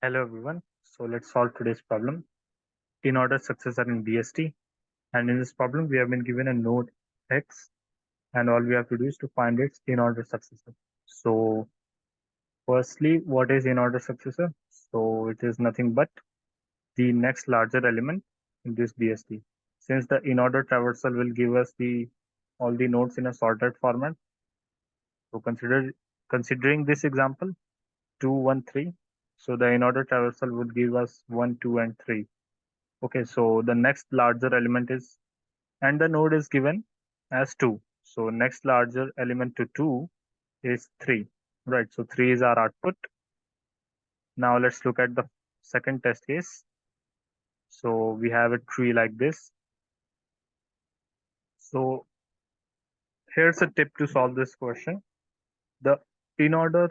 Hello everyone. So let's solve today's problem. In-order successor in BST. And in this problem, we have been given a node X, and all we have to do is to find its in-order successor. So firstly, what is in-order successor? So it is nothing but the next larger element in this BST. Since the in-order traversal will give us the all the nodes in a sorted format. So considering this example, 2, 1, 3. So the in-order traversal would give us 1, 2, and 3. Okay, so the next larger element is, and the node is given as 2. So next larger element to 2 is 3, right? So 3 is our output. Now let's look at the second test case. So we have a tree like this. So here's a tip to solve this question. The in order,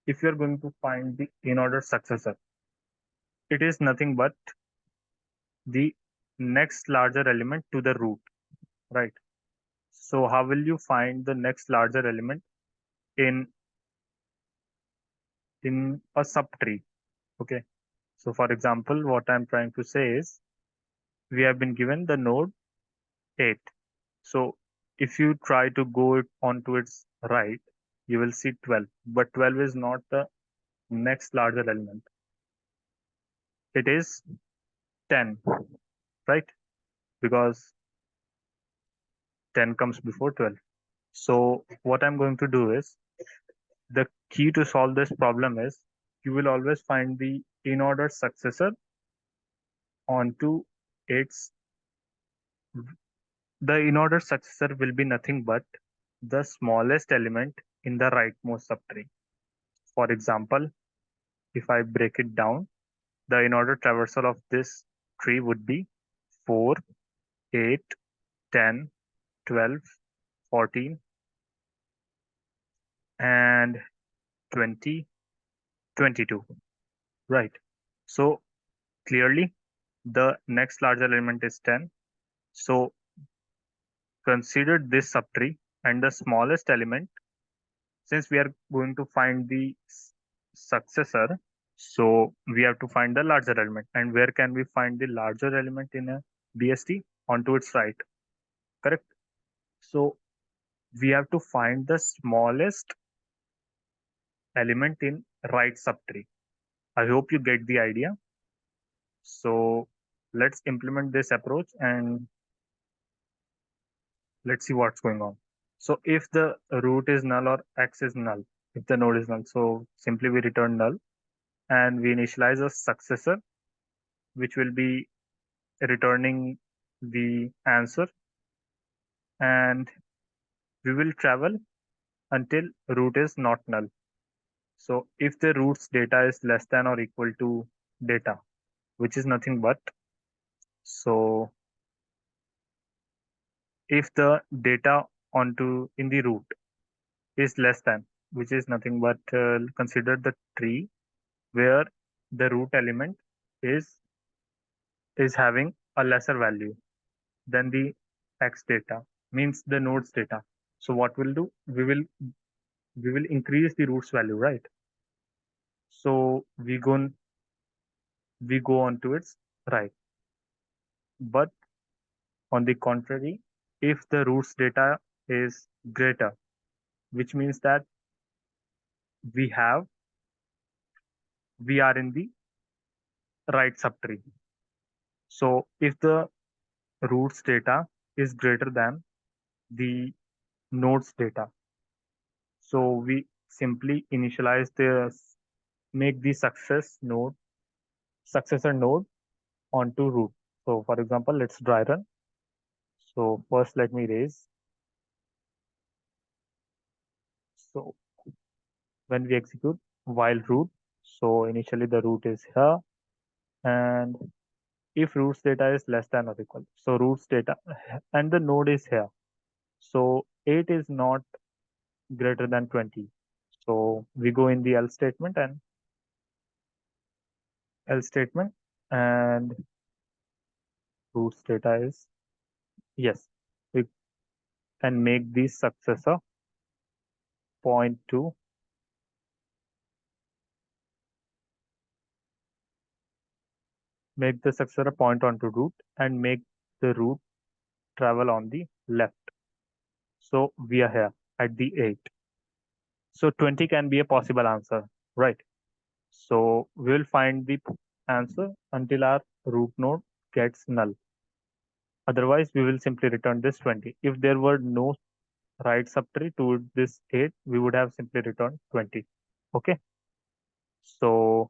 if you're going to find the in order successor, it is nothing but the next larger element to the root, right? So how will you find the next larger element in a subtree? Okay. So for example, what I'm trying to say is we have been given the node 8. So if you try to go it onto its right, you will see 12. But 12 is not the next larger element. It is 10, right? Because 10 comes before 12. So what I'm going to do is the key to solve this problem is you will always find the in order successor onto its the in order successor will be nothing but the smallest element in the rightmost subtree. For example, if I break it down, the in order traversal of this tree would be 4, 8, 10, 12, 14, and 20, 22. Right. So clearly, the next larger element is 10. So consider this subtree and the smallest element, since we are going to find the successor, so we have to find the larger element. And where can we find the larger element in a BST? Onto its right, correct? So we have to find the smallest element in right subtree. I hope you get the idea. So let's implement this approach and let's see what's going on. So if the root is null or x is null, if the node is null, so simply we return null and we initialize a successor, which will be returning the answer, and we will travel until root is not null. So if the root's data is less than or equal to data, which is nothing but, so if the data onto in the root is less than, which is nothing but consider the tree where the root element is is having a lesser value than the x data, means the nodes data. So what we'll do, we will increase the roots value, right? So we go on to its right. But on the contrary, if the roots data is greater, which means that we have we are in the right subtree. So if the roots data is greater than the nodes data, so we simply initialize the make the successor node onto root. So for example, let's dry run. So first let me raise. So when we execute while root, so initially the root is here, and if roots data is less than or equal, so roots data and the node is here. So 8 is not greater than 20. So we go in the else statement and roots data is yes. We can make the successor point to make the successor point onto root and make the root travel on the left. So we are here at the 8. So 20 can be a possible answer, right? So we will find the answer until our root node gets null. Otherwise, we will simply return this 20. If there were no right subtree to this 8, we would have simply returned 20. Okay. So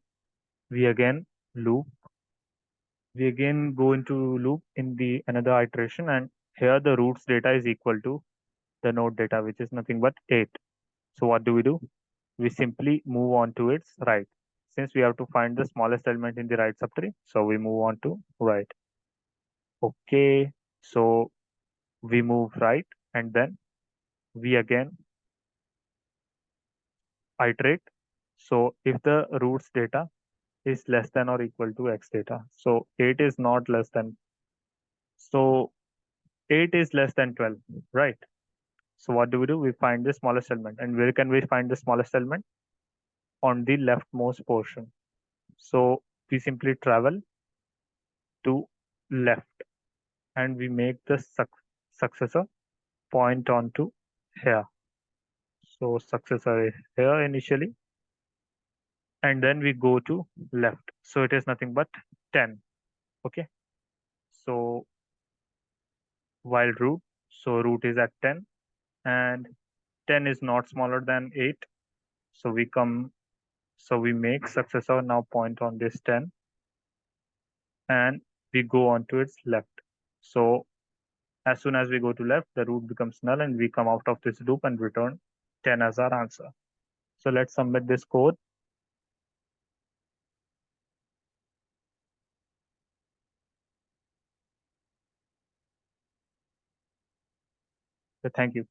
we again loop. We again go into loop in the another iteration, and here the roots data is equal to the node data, which is nothing but 8. So what do? We simply move on to its right. Since we have to find the smallest element in the right subtree, so we move on to right. Okay, so we move right and then we again iterate. So if the roots data is less than or equal to x data, so 8 is not less than, so 8 is less than 12, right? So what do? We find the smallest element. And where can we find the smallest element? On the leftmost portion. So we simply travel to left and we make the successor point onto here. So successor is here initially, and then we go to left. So it is nothing but 10. Okay. So while root, so root is at 10 and 10 is not smaller than 8. So we make successor now point on this 10 and we go on to its left. So as soon as we go to left, the root becomes null and we come out of this loop and return 10 as our answer. So let's submit this code. So thank you.